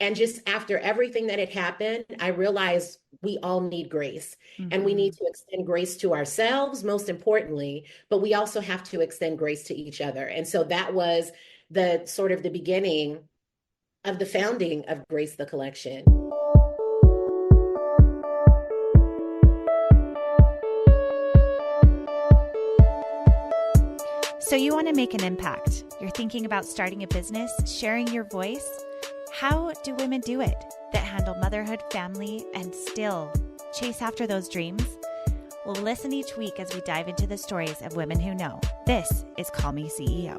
And just after everything that had happened, I realized we all need grace, and we need Mhm. to extend grace to ourselves, most importantly, but we also have to extend grace to each other. And so that was the sort of the beginning of the founding of Grace the Collection. So you want to make an impact. You're thinking about starting a business, sharing your voice. How do women do it that handle motherhood, family, and still chase after those dreams? Well, listen each week as we dive into the stories of women who know. This is Call Me CEO.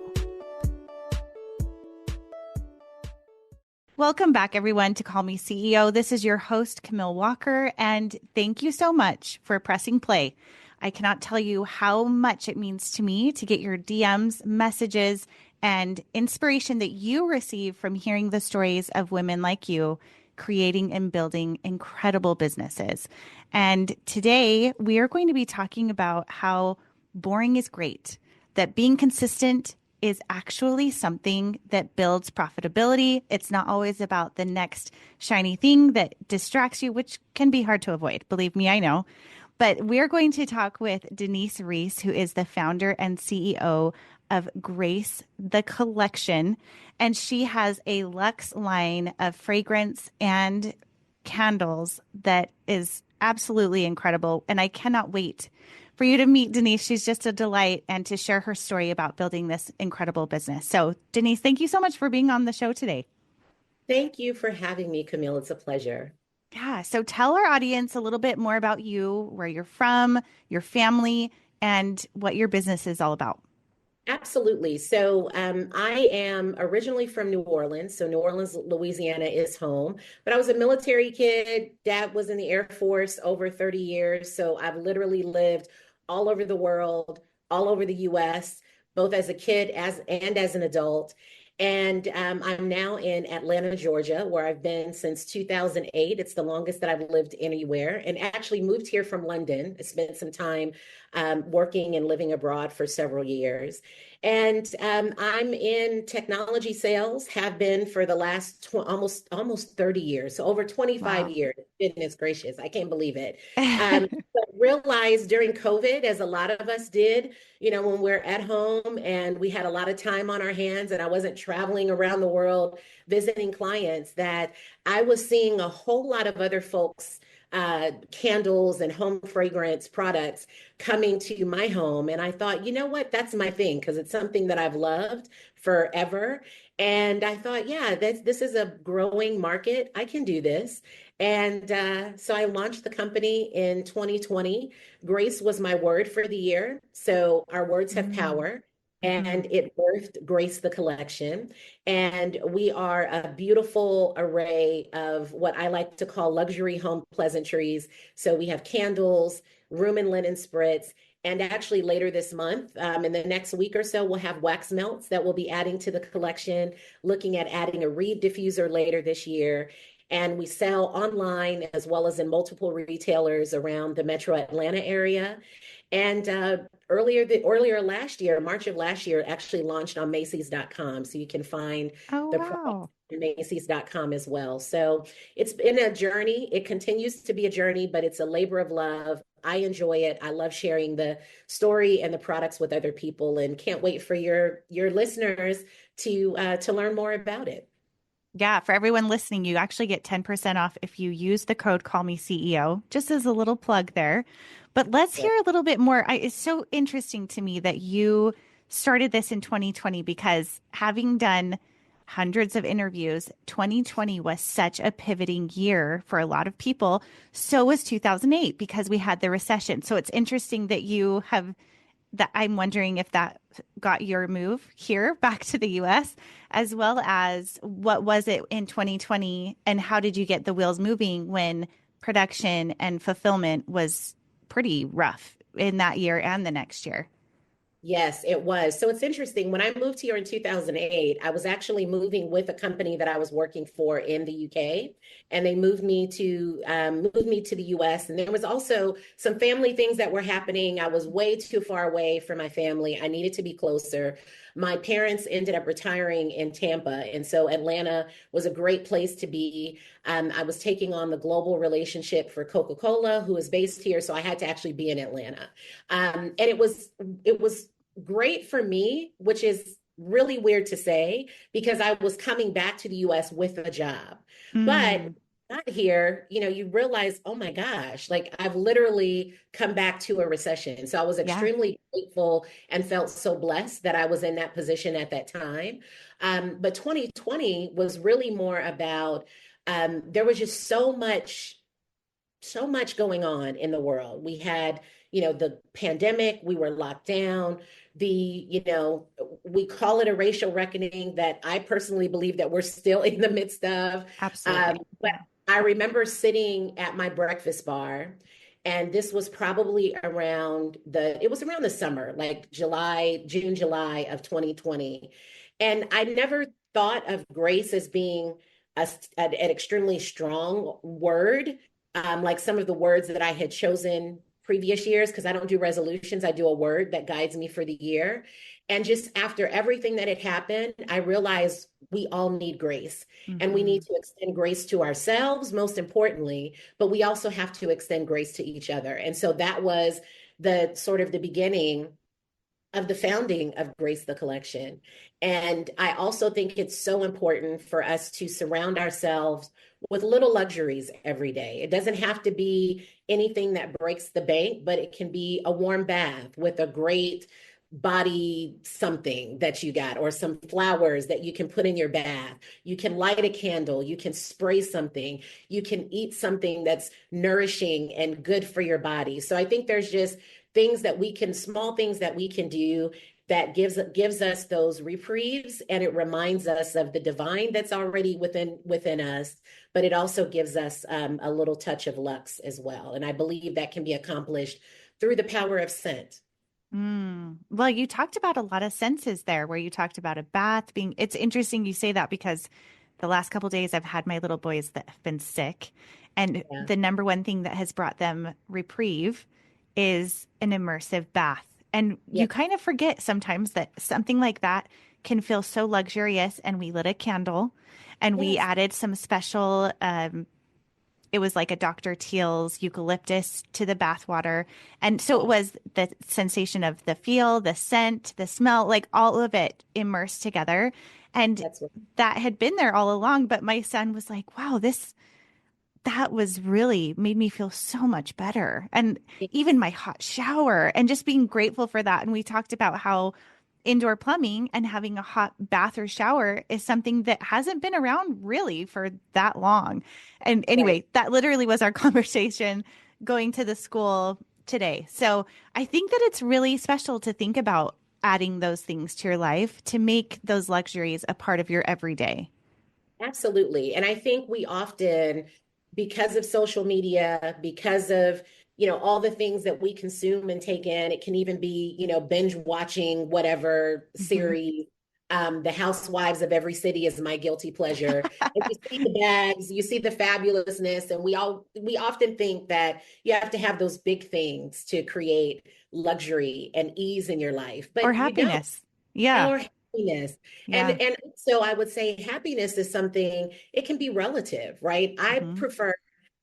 Welcome back, everyone, to Call Me CEO. This is your host, Camille Walker, and thank you so much for pressing play. I cannot tell you how much it means to me to get your DMs, messages, and inspiration that you receive from hearing the stories of women like you creating and building incredible businesses. And today we are going to be talking about how boring is great, that being consistent is actually something that builds profitability. It's not always about the next shiny thing that distracts you, which can be hard to avoid. Believe me, I know. But we're going to talk with Denise Reese, who is the founder and CEO of Grace the Collection. And she has a luxe line of fragrance and candles that is absolutely incredible. And I cannot wait for you to meet Denise. She's just a delight, and to share her story about building this incredible business. So, Denise, thank you so much for being on the show today. Thank you for having me, Camille. It's a pleasure. Yeah. So tell our audience a little bit more about you, where you're from, your family, and what your business is all about. Absolutely. So I am originally from New Orleans. So New Orleans, Louisiana is home. But I was a military kid. Dad was in the Air Force over 30 years. So I've literally lived all over the world, all over the US, both as a kid and as an adult. And I'm now in Atlanta, Georgia, where I've been since 2008. It's the longest that I've lived anywhere, and actually moved here from London. I spent some time working and living abroad for several years. And I'm in technology sales, have been for the last almost 30 years, so over 25 Wow. years. Goodness gracious, I can't believe it. But realized during COVID, as a lot of us did, when we're at home and we had a lot of time on our hands and I wasn't traveling around the world visiting clients, that I was seeing a whole lot of other folks candles and home fragrance products coming to my home. And I thought, you know what, that's my thing, because it's something that I've loved forever. And I thought, yeah, this is a growing market. I can do this. And so I launched the company in 2020. Grace was my word for the year. So our words have Mm. power. Hmm. And it birthed Grace the Collection. And we are a beautiful array of what I like to call luxury home pleasantries. So we have candles, room and linen spritz, and actually later this month, in the next week or so, we'll have wax melts that we'll be adding to the collection, looking at adding a reed diffuser later this year. And we sell online as well as in multiple retailers around the metro Atlanta area. And earlier last year, March of last year, actually launched on Macy's.com. So you can find Oh, the products wow. on Macy's.com as well. So it's been a journey. It continues to be a journey, but it's a labor of love. I enjoy it. I love sharing the story and the products with other people, and can't wait for your listeners to learn more about it. Yeah, for everyone listening, you actually get 10% off if you use the code Call Me CEO, just as a little plug there. But let's hear a little bit more. It's so interesting to me that you started this in 2020, because having done hundreds of interviews, 2020 was such a pivoting year for a lot of people. So was 2008, because we had the recession. So it's interesting that you have that. I'm wondering if that got your move here back to the US, as well as what was it in 2020 and how did you get the wheels moving when production and fulfillment was pretty rough in that year and the next year? Yes, it was. So it's interesting. When I moved here in 2008, I was actually moving with a company that I was working for in the UK, and they moved me to the US. And there was also some family things that were happening. I was way too far away from my family. I needed to be closer. My parents ended up retiring in Tampa, and so Atlanta was a great place to be. I was taking on the global relationship for Coca-Cola, who is based here, so I had to actually be in Atlanta. And it was great for me, which is really weird to say because I was coming back to the US with a job. But Mm, not here, you realize, oh my gosh, like I've literally come back to a recession. So I was yeah, extremely grateful and felt so blessed that I was in that position at that time. But 2020 was really more about there was just so much going on in the world. We had, the pandemic, we were locked down. We call it a racial reckoning that I personally believe that we're still in the midst of. absolutely. But Yeah. I remember sitting at my breakfast bar, and this was probably it was around the summer, like June, July of 2020. And I never thought of grace as being an extremely strong word, like some of the words that I had chosen previous years, because I don't do resolutions, I do a word that guides me for the year. And just after everything that had happened, I realized we all need grace, and we Hmm. need to extend grace to ourselves, most importantly, but we also have to extend grace to each other. And so that was the sort of the beginning of the founding of Grace the Collection. And I also think it's so important for us to surround ourselves with little luxuries every day. It doesn't have to be anything that breaks the bank, but it can be a warm bath with a great body something that you got, or some flowers that you can put in your bath. You can light a candle, you can spray something, you can eat something that's nourishing and good for your body. So I think there's just small things that we can do that gives us those reprieves, and it reminds us of the divine that's already within us, but it also gives us a little touch of luxe as well. And I believe that can be accomplished through the power of scent. Mm. Well, you talked about a lot of senses there where you talked about a bath being, it's interesting you say that because the last couple days I've had my little boys that have been sick. And Yeah. the number one thing that has brought them reprieve is an immersive bath. And Yeah. you kind of forget sometimes that something like that can feel so luxurious. And we lit a candle and we Yes. added some special it was like a Dr. Teal's eucalyptus to the bathwater. And so it Oh, was the sensation of the feel, the scent, the smell, like all of it immersed together. And that's what. that had been there all along. But my son was like, wow, that was really made me feel so much better. And even my hot shower and just being grateful for that. And we talked about how indoor plumbing and having a hot bath or shower is something that hasn't been around really for that long. And Right. anyway, that literally was our conversation going to the school today. So I think that it's really special to think about adding those things to your life to make those luxuries a part of your everyday. Absolutely. And I think we often, because of social media, because of, all the things that we consume and take in, it can even be, binge watching whatever Mhm. series. The Housewives of every city is my guilty pleasure. And you see the bags, you see the fabulousness, and we often think that you have to have those big things to create luxury and ease in your life, Or but you don't. happiness. Yeah. Or happiness. and Yeah. and so I would say happiness is something, it can be relative, right? I Hmm. prefer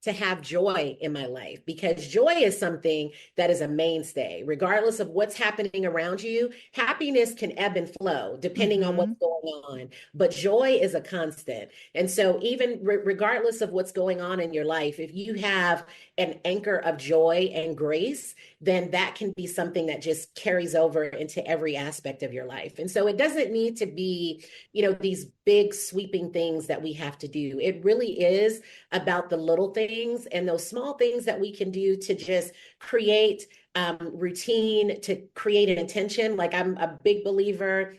to have joy in my life, because joy is something that is a mainstay regardless of what's happening around you. Happiness can ebb and flow depending on Hmm. what's going on, but joy is a constant. And so even regardless of what's going on in your life, if you have an anchor of joy and grace, then that can be something that just carries over into every aspect of your life. And so it doesn't need to be, these big sweeping things that we have to do. It really is about the little things and those small things that we can do to just create routine, to create an intention. Like I'm a big believer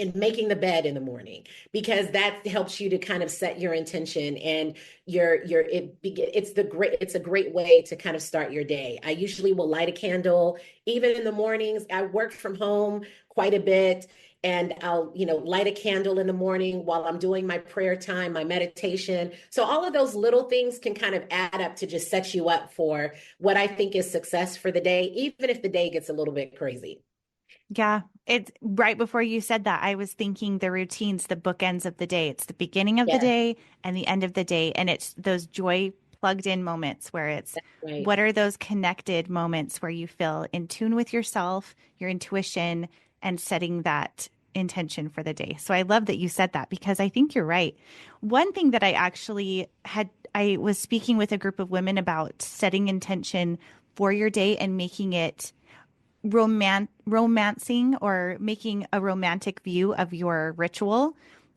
and making the bed in the morning, because that helps you to kind of set your intention, and it's a great way to kind of start your day. I usually will light a candle even in the mornings. I work from home quite a bit, and I'll, light a candle in the morning while I'm doing my prayer time, my meditation. So all of those little things can kind of add up to just set you up for what I think is success for the day, even if the day gets a little bit crazy. Yeah, it's right before you said that. I was thinking the routines, the bookends of the day. It's the beginning of the Yeah, day and the end of the day. And it's those joy plugged in moments where it's right. what are those connected moments where you feel in tune with yourself, your intuition, and setting that intention for the day. So I love that you said that because I think you're right. One thing that I was speaking with a group of women about setting intention for your day and making it romancing or making a romantic view of your ritual.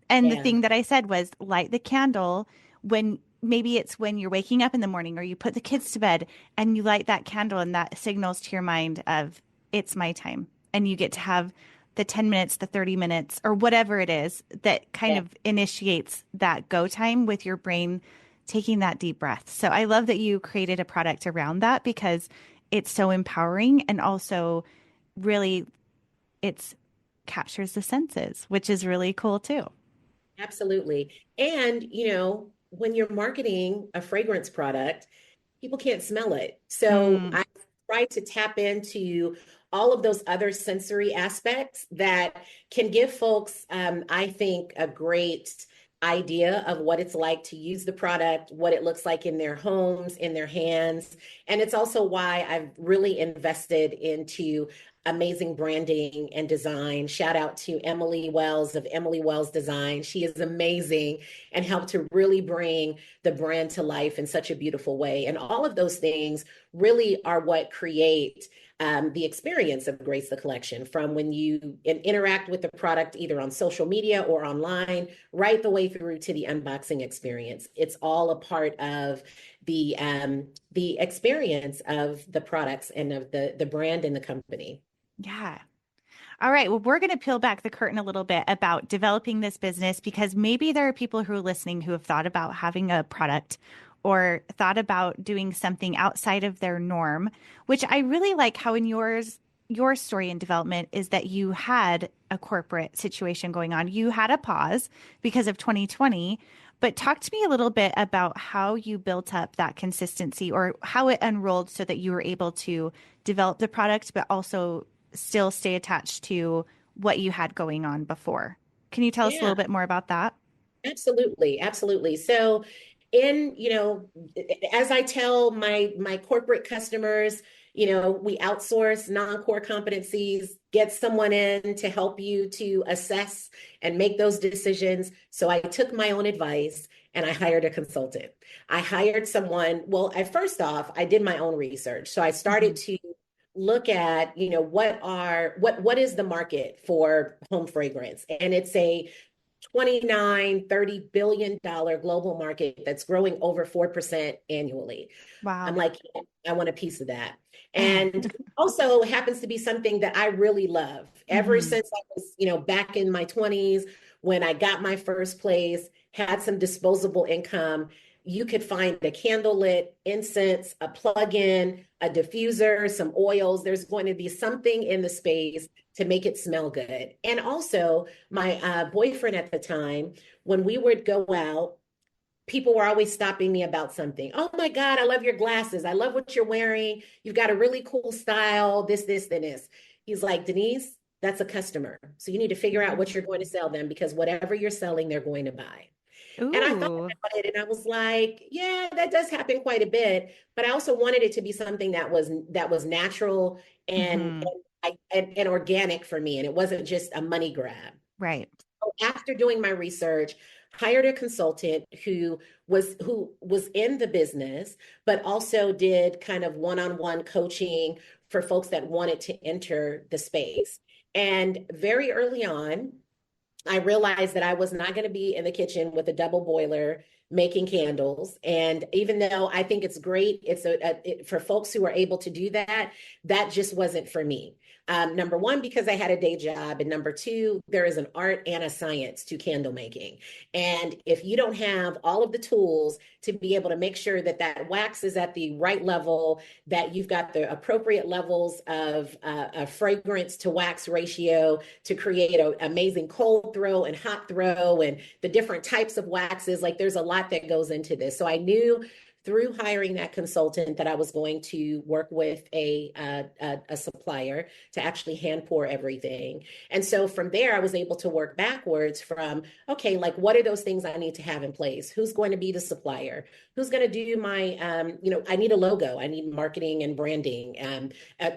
And the Yeah, thing that I said was light the candle when maybe it's when you're waking up in the morning or you put the kids to bed and you light that candle and that signals to your mind of it's my time. And you get to have the 10 minutes, the 30 minutes, or whatever it is that kind yeah. of initiates that go time with your brain taking that deep breath. So I love that you created a product around that because it's so empowering and also really it's captures the senses, which is really cool too. Absolutely. And, when you're marketing a fragrance product, people can't smell it. So Mm, I try to tap into all of those other sensory aspects that can give folks, I think, a great idea of what it's like to use the product, what it looks like in their homes, in their hands. And it's also why I've really invested into amazing branding and design. Shout out to Emily Wells of Emily Wells Design. She is amazing and helped to really bring the brand to life in such a beautiful way. And all of those things really are what create the experience of Grace the Collection, from when you interact with the product either on social media or online, right the way through to the unboxing experience. It's all a part of the experience of the products and of the brand and the company. yeah. All right. Well, we're going to peel back the curtain a little bit about developing this business because maybe there are people who are listening who have thought about having a product or thought about doing something outside of their norm, which I really like how in your story and development is that you had a corporate situation going on. You had a pause because of 2020, but talk to me a little bit about how you built up that consistency or how it unrolled so that you were able to develop the product, but also still stay attached to what you had going on before. Can you tell us a Yeah. little bit more about that? Absolutely, absolutely. So in, as I tell my corporate customers, we outsource non-core competencies, get someone in to help you to assess and make those decisions. So I took my own advice and I hired a consultant. I hired someone, well, first off, I did my own research. So I started Hmm. to look at, what is the market for home fragrance? And it's a 29-30 billion-dollar global market that's growing over 4% annually. I'm Wow. like, yeah, I want a piece of that. And also happens to be something that I really love. Ever Hmm. since I was, back in my 20s, when I got my first place, had some disposable income, you could find a candle lit, incense, a plug-in, a diffuser, some oils. There's going to be something in the space to make it smell good. And also, my boyfriend at the time, when we would go out, people were always stopping me about something. Oh my God, I love your glasses. I love what you're wearing. You've got a really cool style, this, and this. He's like, Denise, that's a customer. So you need to figure out what you're going to sell them, because whatever you're selling, they're going to buy. And I thought Ooh. about it and I was like, yeah, that does happen quite a bit. But I also wanted it to be something that was natural and Hmm. and organic for me. And it wasn't just a money grab. Right. After doing my research, hired a consultant who was in the business, but also did kind of one-on-one coaching for folks that wanted to enter the space. And very early on, I realized that I was not going to be in the kitchen with a double boiler making candles. And even though I think it's great, for folks who are able to do that, that just wasn't for me. Number one, because I had a day job. And number two, there is an art and a science to candle making. And if you don't have all of the tools to be able to make sure that that wax is at the right level, that you've got the appropriate levels of a fragrance to wax ratio to create an amazing cold throw and hot throw and the different types of waxes, like there's a lot that goes into this. So I knew through hiring that consultant that I was going to work with a supplier to actually hand pour everything. And so from there, I was able to work backwards from, okay, like what are those things I need to have in place? Who's going to be the supplier? Who's going to do my, I need a logo. I need marketing and branding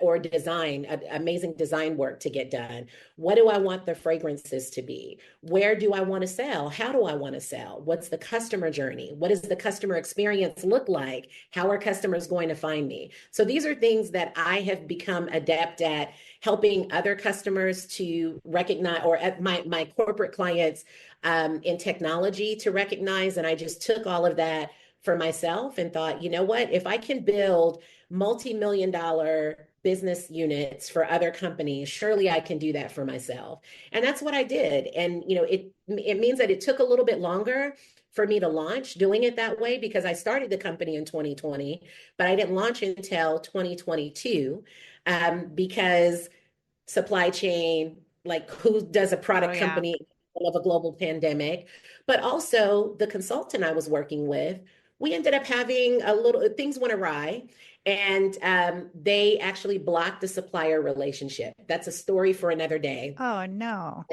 or design, amazing design work to get done. What do I want the fragrances to be? Where do I want to sell? How do I want to sell? What's the customer journey? What does the customer experience look like? How are customers going to find me? So these are things that I have become adept at helping other customers to recognize, or at my corporate clients in technology to recognize. And I just took all of that for myself and thought, you know what, if I can build multi-million-dollar business units for other companies, surely I can do that for myself. And that's what I did. And, it means that it took a little bit longer for me to launch doing it that way because I started the company in 2020, but I didn't launch until 2022 because supply chain, like who does a product company of a global pandemic, but also the consultant I was working with, we ended up having things went awry and they actually blocked the supplier relationship. That's a story for another day. Oh, no.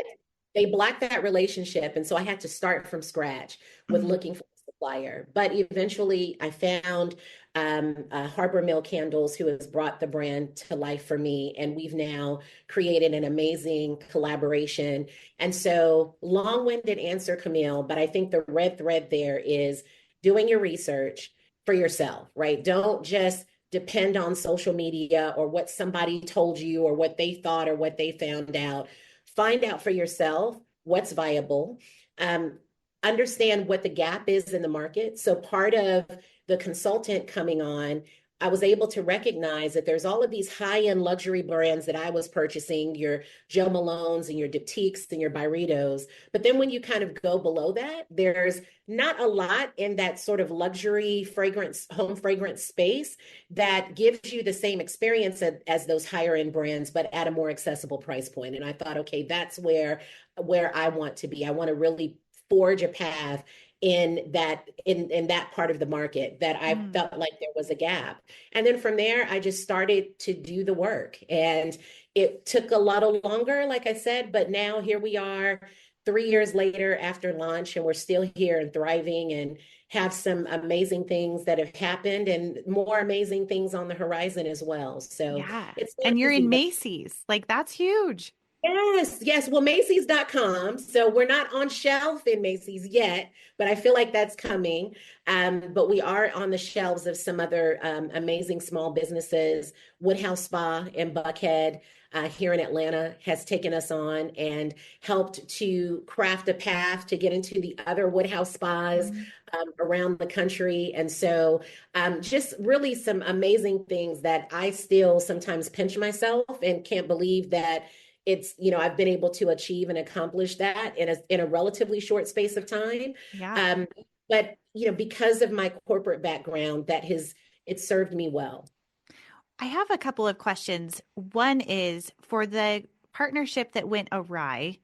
They blocked that relationship. And so I had to start from scratch with looking for a supplier. But eventually I found Harbor Mill Candles, who has brought the brand to life for me. And we've now created an amazing collaboration. And so long-winded answer, Camille, but I think the red thread there is doing your research for yourself, right? Don't just depend on social media or what somebody told you or what they thought or what they found out. Find out for yourself what's viable. Understand what the gap is in the market. So part of the consultant coming on, I was able to recognize that there's all of these high-end luxury brands that I was purchasing, your Joe Malones and your Diptyques and your Byredos. But then when you kind of go below that, there's not a lot in that sort of luxury fragrance, home fragrance space that gives you the same experience as those higher end brands, but at a more accessible price point. And I thought, okay, that's where I want to be. I want to really forge a path in that part of the market that I felt like there was a gap. And then from there, I just started to do the work. And it took a lot longer, like I said, but now here we are 3 years later after launch, and we're still here and thriving and have some amazing things that have happened and more amazing things on the horizon as well. So it's not and you're easy, in Macy's. Like that's huge. Yes. Well, Macy's.com. So we're not on shelf in Macy's yet, but I feel like that's coming. But we are on the shelves of some other amazing small businesses. Woodhouse Spa in Buckhead here in Atlanta has taken us on and helped to craft a path to get into the other Woodhouse spas around the country. And so just really some amazing things that I still sometimes pinch myself and can't believe that it's, I've been able to achieve and accomplish that in a relatively short space of time. Yeah. But, because of my corporate background, it served me well. I have a couple of questions. One is for the partnership that went awry.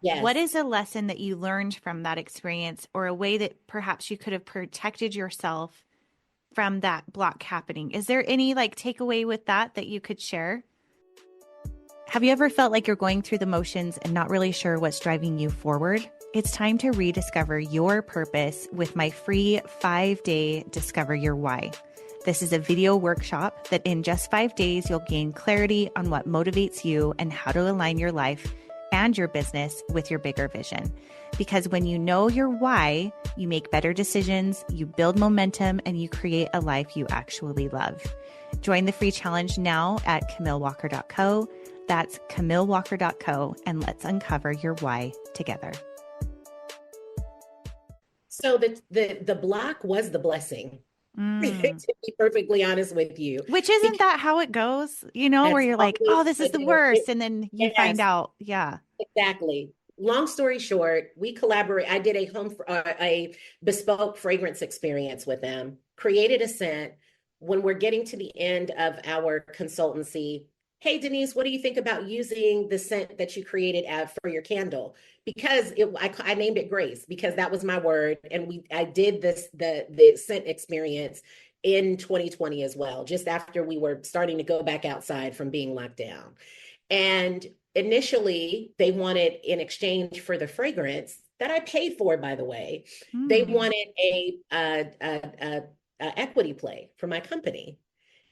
Yes. What is a lesson that you learned from that experience or a way that perhaps you could have protected yourself from that block happening? Is there any takeaway with that you could share? Have you ever felt like you're going through the motions and not really sure what's driving you forward? It's time to rediscover your purpose with my free 5-day Discover Your Why. This is a video workshop that in just 5 days, you'll gain clarity on what motivates you and how to align your life and your business with your bigger vision. Because when you know your why, you make better decisions, you build momentum, and you create a life you actually love. Join the free challenge now at CamilleWalker.co. That's CamilleWalker.co, and let's uncover your why together. So the block was the blessing. Mm. to be perfectly honest with you. Which isn't Because that how it goes, where that's you're like, always oh, this is the the deal. worst. And then you find Yes, out, yeah. exactly. Long story short, we collaborate. I did a bespoke fragrance experience with them, created a scent. When we're getting to the end of our consultancy, hey Denise, what do you think about using the scent that you created for your candle? Because I named it Grace because that was my word, and I did the scent experience in 2020 as well, just after we were starting to go back outside from being locked down. And initially, they wanted, in exchange for the fragrance that I paid for, by the way, they Mm. wanted a equity play for my company.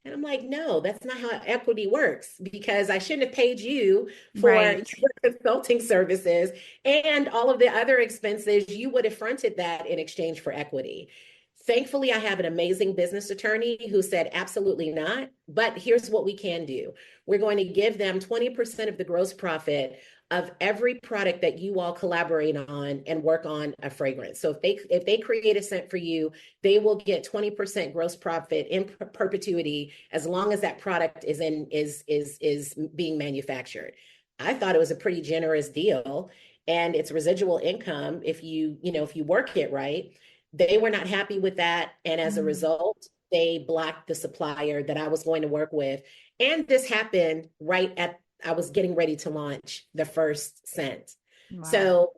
And I'm like, no, that's not how equity works because I shouldn't have paid you for Right. your consulting services and all of the other expenses. You would have fronted that in exchange for equity. Thankfully, I have an amazing business attorney who said, absolutely not. But here's what we can do. We're going to give them 20% of the gross profit of every product that you all collaborate on and work on a fragrance. So if they create a scent for you, they will get 20% gross profit in perpetuity as long as that product is being manufactured. I thought it was a pretty generous deal, and it's residual income if you work it right. They were not happy with that, and as a Mm. result, they blocked the supplier that I was going to work with. And this happened right at I was getting ready to launch the first scent. Wow. So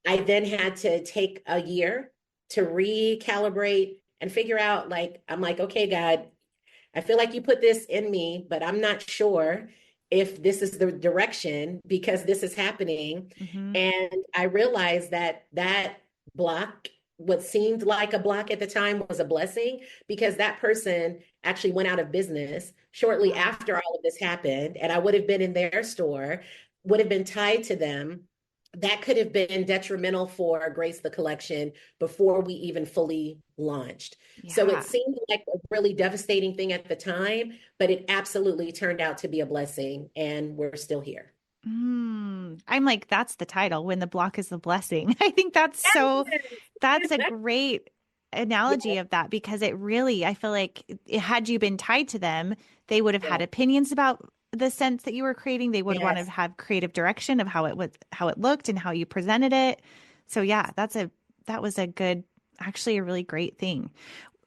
I then had to take a year to recalibrate and figure out, like, I'm like, okay, God, I feel like you put this in me, but I'm not sure if this is the direction because this is happening. Hmm. And I realized that block, what seemed like a block at the time, was a blessing because that person actually went out of business shortly Wow. after all of this happened. And I would have been in their store, would have been tied to them. That could have been detrimental for Grace the Collection before we even fully launched. So it Yeah. seemed like a really devastating thing at the time, but it absolutely turned out to be a blessing, and we're still here. I'm like, that's the title, When the Block is the Blessing. I think that's a great analogy Yes, of that because it really, I feel like had you been tied to them, they would have had yes, opinions about the sense that you were creating. They would want to yes. have creative direction of how it looked and how you presented it. So yeah, that was actually a really great thing.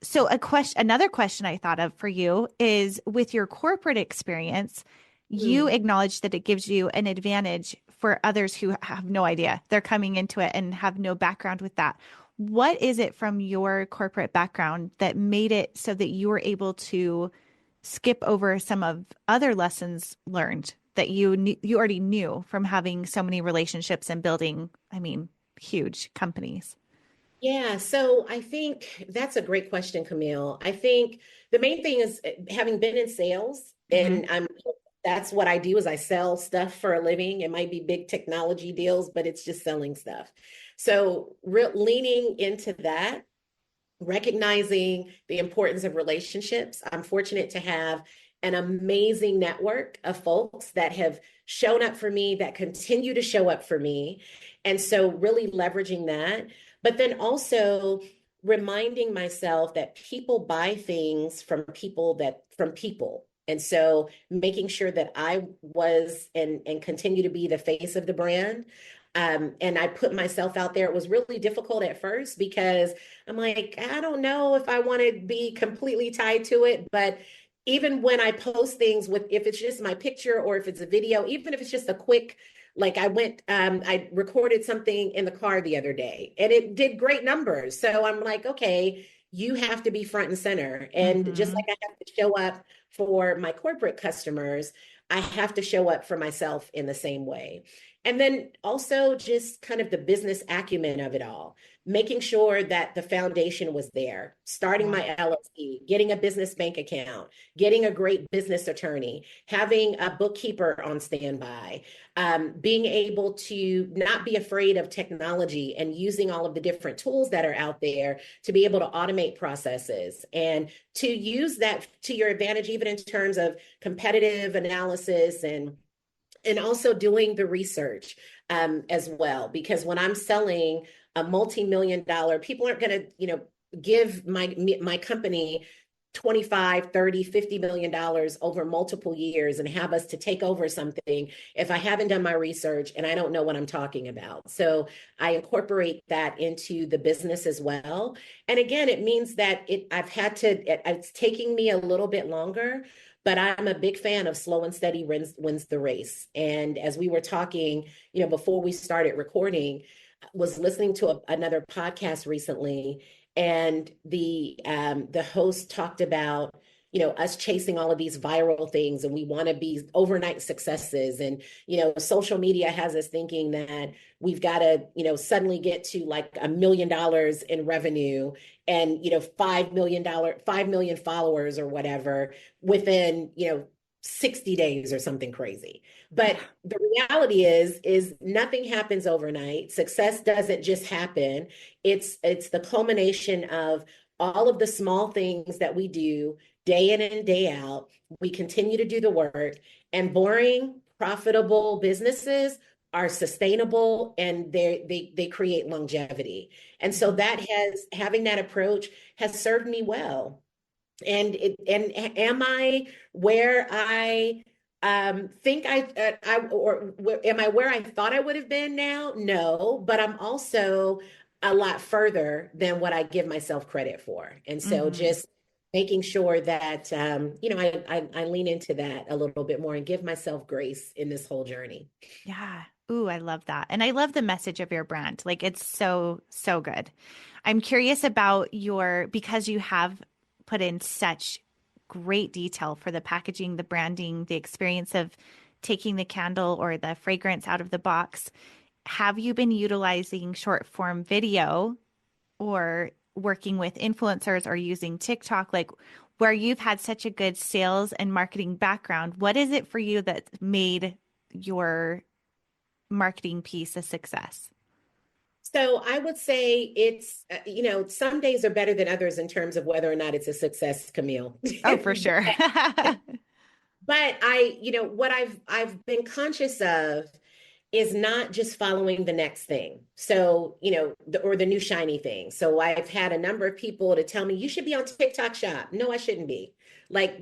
So another question I thought of for you is with your corporate experience, you Mm. acknowledge that it gives you an advantage for others who have no idea. They're coming into it and have no background with that. What is it from your corporate background that made it so that you were able to skip over some of other lessons learned that you already knew from having so many relationships and building, I mean, huge companies? Yeah, so I think that's a great question, Camille. I think the main thing is having been in sales, Hmm. and that's what I do is I sell stuff for a living. It might be big technology deals, but it's just selling stuff. So leaning into that, recognizing the importance of relationships. I'm fortunate to have an amazing network of folks that have shown up for me, that continue to show up for me. And so, really leveraging that, but then also reminding myself that people buy things from people. And so making sure that I was and continue to be the face of the brand. And I put myself out there. It was really difficult at first because I'm like, I don't know if I want to be completely tied to it, but even when I post things with, if it's just my picture or if it's a video, even if it's just a quick, like I recorded something in the car the other day and it did great numbers. So I'm like, okay, you have to be front and center. And just Hmm. like I have to show up for my corporate customers, I have to show up for myself in the same way. And then also just kind of the business acumen of it all, making sure that the foundation was there, starting Yeah. my LLC, getting a business bank account, getting a great business attorney, having a bookkeeper on standby, being able to not be afraid of technology and using all of the different tools that are out there to be able to automate processes and to use that to your advantage, even in terms of competitive analysis and also doing the research as well. Because when I'm selling a multi-million dollar, people aren't going to, give my company 25, 30, $50 million over multiple years and have us to take over something if I haven't done my research and I don't know what I'm talking about. So I incorporate that into the business as well. And again, it means that it's taking me a little bit longer, but I'm a big fan of slow and steady wins the race. And as we were talking, before we started recording, was listening to another podcast recently, and the host talked about us chasing all of these viral things, and we want to be overnight successes, and social media has us thinking that we've got to suddenly get to like $1 million in revenue and 5 million followers or whatever within 60 days or something crazy. But the reality is nothing happens overnight. Success doesn't just happen. It's the culmination of all of the small things that we do day in and day out. We continue to do the work, and boring, profitable businesses are sustainable, and they create longevity. And so having that approach has served me well. And am I where I think am I where I thought I would have been now? No, but I'm also a lot further than what I give myself credit for. And so just making sure that I lean into that a little bit more and give myself grace in this whole journey. Yeah. Ooh, I love that. And I love the message of your brand. Like, it's so, so good. I'm curious about because you have put in such great detail for the packaging, the branding, the experience of taking the candle or the fragrance out of the box. Have you been utilizing short form video or working with influencers or using TikTok, like where you've had such a good sales and marketing background? What is it for you that made your marketing piece a success? So I would say it's, some days are better than others in terms of whether or not it's a success, Camille. Oh, for sure. But what I've been conscious of is not just following the next thing. So, or the new shiny thing. So I've had a number of people to tell me, you should be on TikTok Shop. No, I shouldn't be.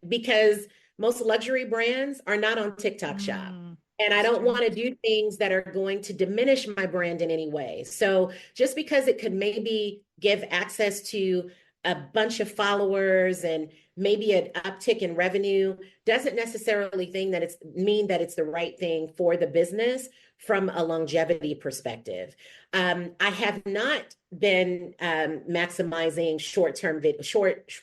Because most luxury brands are not on TikTok Shop. And I don't want to do things that are going to diminish my brand in any way. So just because it could maybe give access to a bunch of followers and maybe an uptick in revenue doesn't necessarily mean that it's the right thing for the business from a longevity perspective. I have not been maximizing short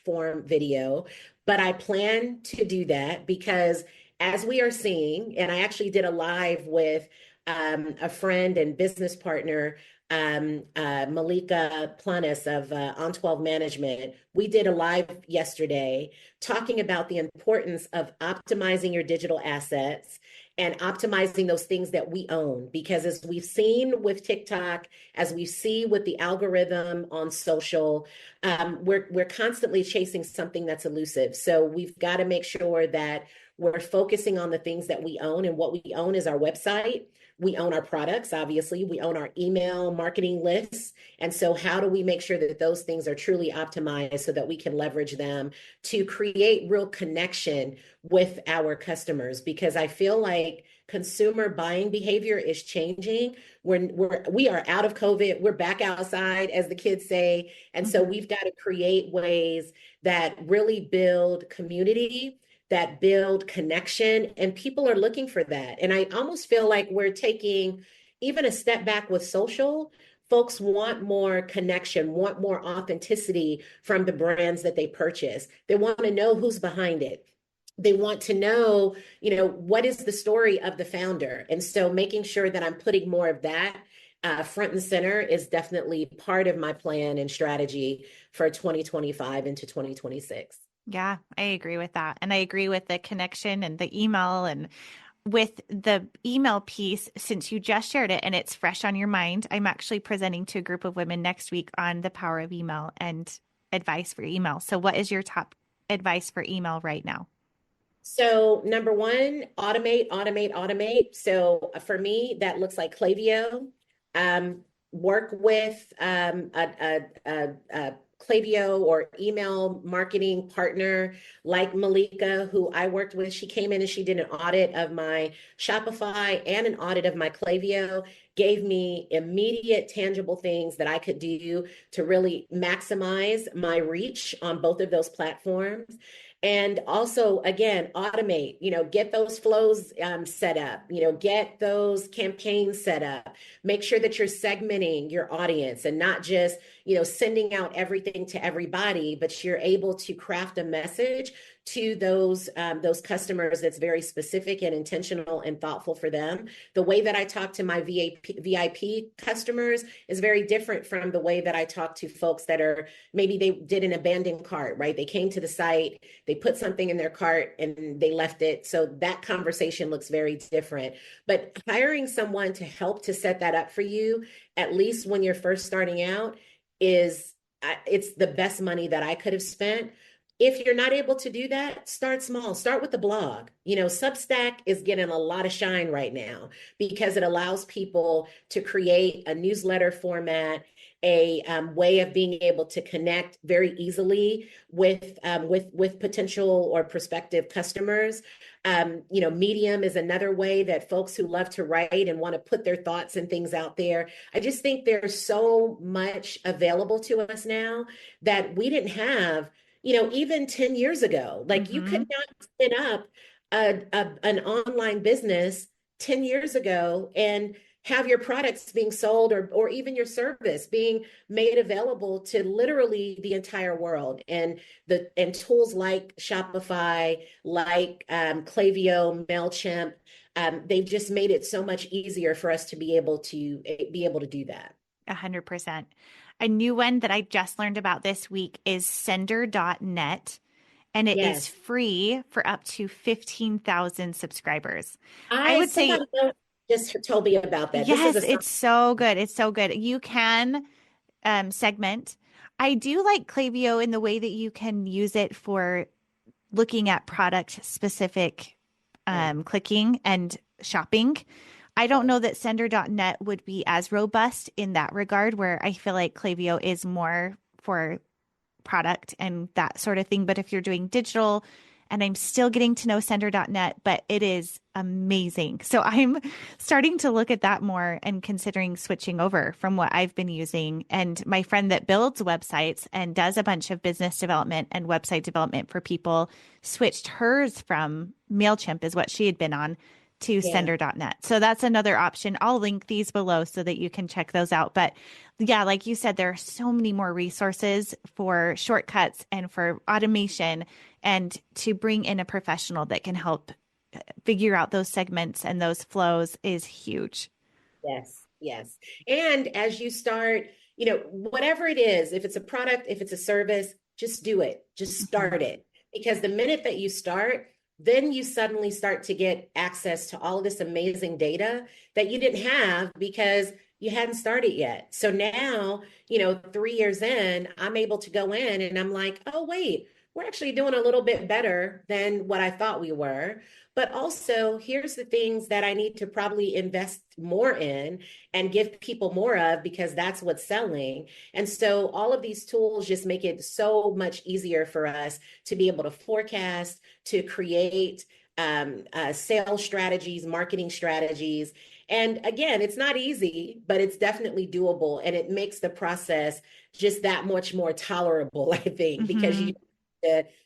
form video, but I plan to do that because as we are seeing, and I actually did a live with a friend and business partner, Malika Planis of On12 Management. We did a live yesterday talking about the importance of optimizing your digital assets and optimizing those things that we own. Because as we've seen with TikTok, as we see with the algorithm on social, we're constantly chasing something that's elusive. So we've got to make sure that we're focusing on the things that we own, and what we own is our website. We own our products, obviously. We own our email marketing lists. And so how do we make sure that those things are truly optimized so that we can leverage them to create real connection with our customers? Because I feel like consumer buying behavior is changing. We are out of COVID. We're back outside, as the kids say. And so we've got to create ways that really build community, that build connection, and people are looking for that. And I almost feel like we're taking even a step back with social. Folks want more connection, want more authenticity from the brands that they purchase. They want to know who's behind it. They want to know, what is the story of the founder? And so making sure that I'm putting more of that front and center is definitely part of my plan and strategy for 2025 into 2026. Yeah, I agree with that. And I agree with the connection and the email, and with the email piece, since you just shared it and it's fresh on your mind. I'm actually presenting to a group of women next week on the power of email and advice for email. So what is your top advice for email right now? So number one, automate, automate, automate. So for me, that looks like Klaviyo. Work with a Klaviyo or email marketing partner like Malika, who I worked with. She came in and she did an audit of my Shopify and an audit of my Klaviyo, gave me immediate tangible things that I could do to really maximize my reach on both of those platforms. And also, again, automate, get those flows set up, get those campaigns set up, make sure that you're segmenting your audience and not just, sending out everything to everybody, but you're able to craft a message to those customers that's very specific and intentional and thoughtful for them. The way that I talk to my VIP customers is very different from the way that I talk to folks that are, maybe they did an abandoned cart, right? They came to the site, they put something in their cart and they left it. So that conversation looks very different. But hiring someone to help to set that up for you, at least when you're first starting out, it's the best money that I could have spent. If you're not able to do that, start small. Start with the blog. Substack is getting a lot of shine right now because it allows people to create a newsletter format, a way of being able to connect very easily with potential or prospective customers. Medium is another way that folks who love to write and want to put their thoughts and things out there. I just think there's so much available to us now that we didn't have, even 10 years ago. Like you could not spin up an online business 10 years ago and have your products being sold or even your service being made available to literally the entire world. And tools like Shopify, like Klaviyo, MailChimp, they've just made it so much easier for us to be able to do that. 100%. A new one that I just learned about this week is sender.net, and it is free for up to 15,000 subscribers. I would say somebody else just told me about that. Yes, it's so good. It's so good. You can segment. I do like Klaviyo in the way that you can use it for looking at product specific clicking and shopping. I don't know that sender.net would be as robust in that regard, where I feel like Klaviyo is more for product and that sort of thing. But if you're doing digital, and I'm still getting to know sender.net, but it is amazing. So I'm starting to look at that more and considering switching over from what I've been using. And my friend that builds websites and does a bunch of business development and website development for people switched hers from MailChimp, is what she had been on, to sender.net. So that's another option. I'll link these below so that you can check those out. But yeah, like you said, there are so many more resources for shortcuts and for automation, and to bring in a professional that can help figure out those segments and those flows is huge. Yes, yes. And as you start, whatever it is, if it's a product, if it's a service, just do it. Just start it. Because the minute that you start, then you suddenly start to get access to all this amazing data that you didn't have because you hadn't started yet. So now, 3 years in, I'm able to go in and I'm like, oh, wait, we're actually doing a little bit better than what I thought we were. But also, here's the things that I need to probably invest more in and give people more of, because that's what's selling. And so all of these tools just make it so much easier for us to be able to forecast, to create sales strategies, marketing strategies. And again, it's not easy, but it's definitely doable. And it makes the process just that much more tolerable, I think, because you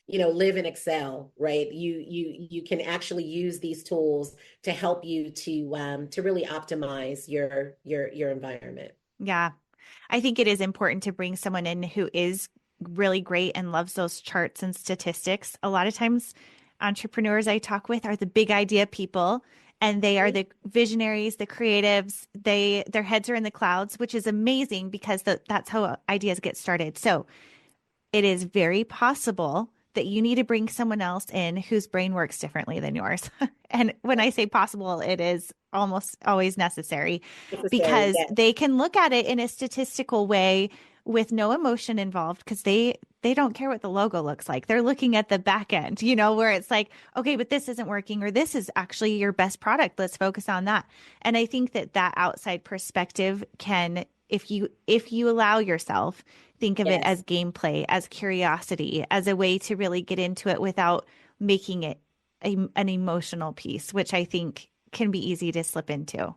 live in Excel, right? You can actually use these tools to help you to really optimize your environment. Yeah. I think it is important to bring someone in who is really great and loves those charts and statistics. A lot of times entrepreneurs I talk with are the big idea people, and they are the visionaries, the creatives. Their heads are in the clouds, which is amazing because that's how ideas get started. So it is very possible that you need to bring someone else in whose brain works differently than yours. And when I say possible, it is almost always necessary because they can look at it in a statistical way with no emotion involved, because they don't care what the logo looks like. They're looking at the back end, where it's like, okay, but this isn't working, or this is actually your best product. Let's focus on that. And I think that outside perspective can if you allow yourself, think of it Yes. as gameplay, as curiosity, as a way to really get into it without making it an emotional piece, which I think can be easy to slip into.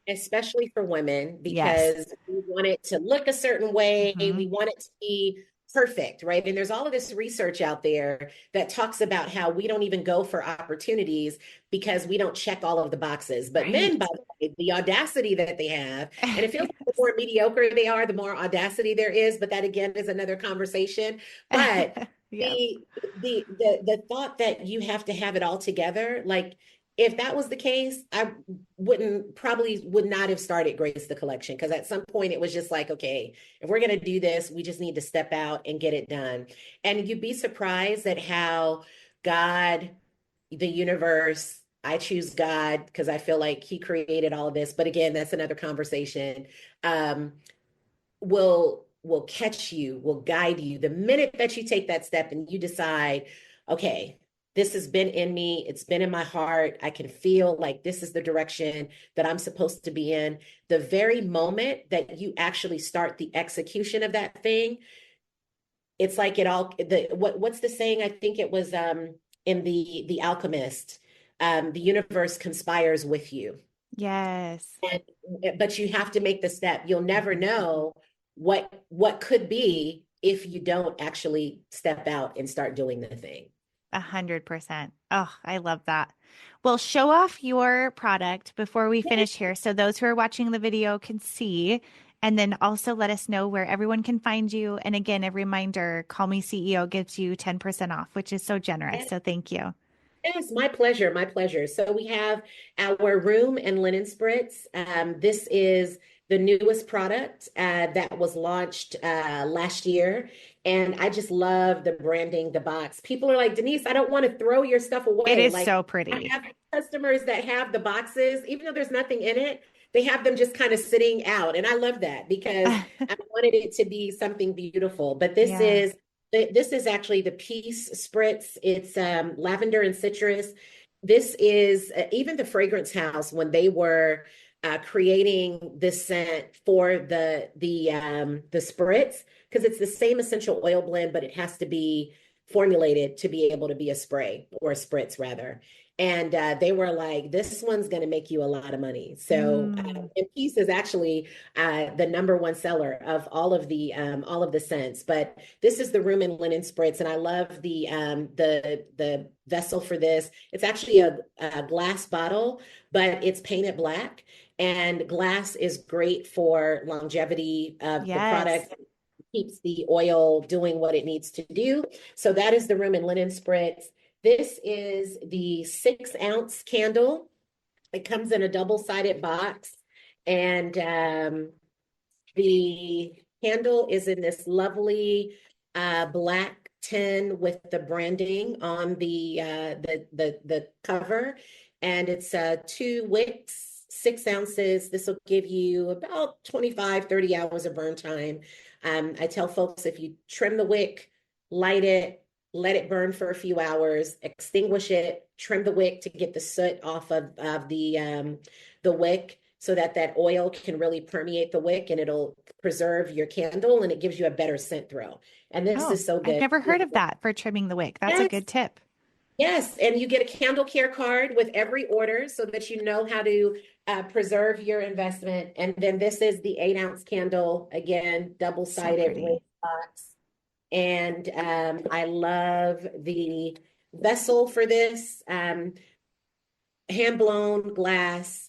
Especially for women, Yes. because we want it to look a certain way. Hmm. We want it to be perfect, right? And there's all of this research out there that talks about how we don't even go for opportunities because we don't check all of the boxes. But men, by Right. the way, the audacity that they have, and it feels like the more mediocre they are, the more audacity there is. But that again is another conversation. But Yep. the thought that you have to have it all together, like if that was the case, I would not have started Grace the Collection, because at some point it was just like, okay, if we're going to do this, we just need to step out and get it done. And you'd be surprised at how God, the universe, I choose God because I feel like he created all of this. But again, that's another conversation. Um, will catch you, will guide you the minute that you take that step and you decide, okay, this has been in me, it's been in my heart, I can feel like this is the direction that I'm supposed to be in. The very moment that you actually start the execution of that thing, it's like it all what's the saying? I think it was in the Alchemist, the universe conspires with you. Yes. And, but you have to make the step. You'll never Mhm. know what could be if you don't actually step out and start doing the thing. 100%. Oh, I love that. Well, show off your product before we Yeah. finish here so those who are watching the video can see. And then also let us know where everyone can find you. And again, a reminder, Call Me CEO gives you 10% off, which is so generous. So thank you. Yes, my pleasure, my pleasure. So we have our room and linen spritz. This is the newest product that was launched last year. And I just love the branding, the box. People are like, Denise, I don't want to throw your stuff It away. is Like so I pretty. have customers that have the boxes, even though there's nothing in it, they have them just kind of sitting out. And I love that because I wanted it to be something beautiful. But Yeah. this is actually the Peace Spritz. It's lavender and citrus. This is even the Fragrance House when they were creating this scent for the spritz, because it's the same essential oil blend, but it has to be formulated to be able to be a spray or a spritz rather. And they were like, this one's going to make you a lot of money. So, Mm. and Peace is actually the number one seller of all of the scents. But this is the room and linen spritz, and I love the vessel for this. It's actually a glass bottle, but it's painted black. And glass is great for longevity of the Yes. product, keeps the oil doing what it needs to do. So that is the room and linen spritz. This is the 6 ounce candle. It comes in a double-sided box. And the candle is in this lovely black tin with the branding on the cover, and it's 2 wicks, 6 ounces. This will give you about 25-30 hours of burn time. I tell folks if you trim the wick, light it, let it burn for a few hours, extinguish it, trim the wick to get the soot off of the wick so that that oil can really permeate the wick and it'll preserve your candle and it gives you a better scent throw. And this Oh, is so I've good. never heard of that for trimming the wick. That's a Yes, good tip. yes. And you get a candle care card with every order so that you know how to preserve your investment. And then this is the 8 ounce candle, again, So double-sided pretty. box. And I love the vessel for this. Hand blown glass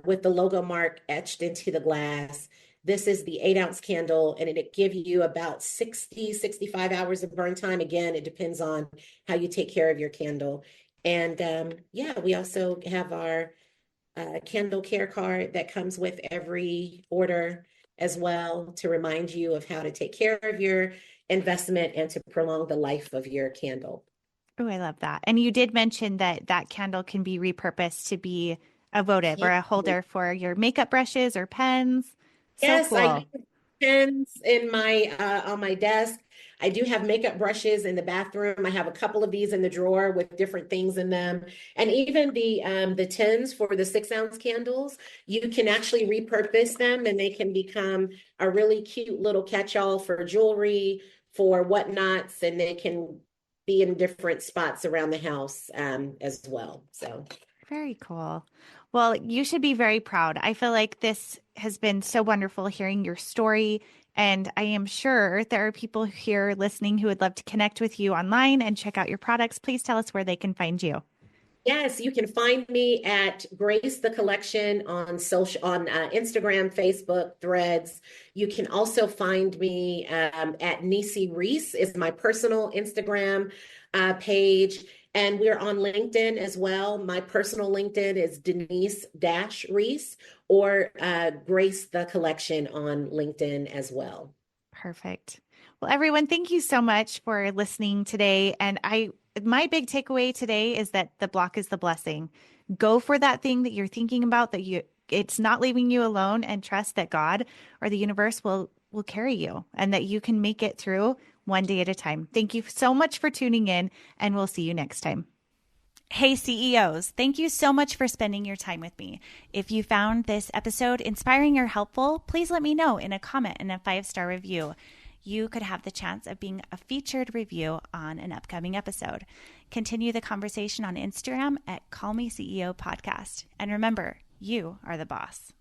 with the logo mark etched into the glass. This is the 8 ounce candle, and it give you about 65 hours of burn time. Again, it depends on how you take care of your candle. And yeah, we also have our candle care card that comes with every order as well to remind you of how to take care of your investment and to prolong the life of your candle. Oh, I love that. And you did mention that that candle can be repurposed to be a votive or a holder for your makeup brushes or pens. So Yes, I cool. pens in my on my desk. I do have makeup brushes in the bathroom. I have a couple of these in the drawer with different things in them. And even the tins for the 6 ounce candles, you can actually repurpose them and they can become a really cute little catch-all for jewelry, for whatnots, and they can be in different spots around the house as well. So Very cool. Well, you should be very proud. I feel like this has been so wonderful hearing your story. And I am sure there are people here listening who would love to connect with you online and check out your products. Please tell us where they can find you. yes, you can find me at Grace the Collection on social on Instagram, Facebook, Threads. You can also find me at Denise Reese is my personal Instagram page, and we're on LinkedIn as well. My personal LinkedIn is Denise-Reese or Grace the Collection on LinkedIn as well. Perfect. Well, everyone, thank you so much for listening today. And my big takeaway today is that the block is the blessing. Go for that thing that you're thinking about, it's not leaving you alone, and trust that God or the universe will carry you and that you can make it through one day at a time. Thank you so much for tuning in, and we'll see you next time. Hey, CEOs, thank you so much for spending your time with me. If you found this episode inspiring or helpful, please let me know in a comment and a 5-star review. You could have the chance of being a featured review on an upcoming episode. Continue the conversation on Instagram at Call Me CEO Podcast. And remember, you are the boss.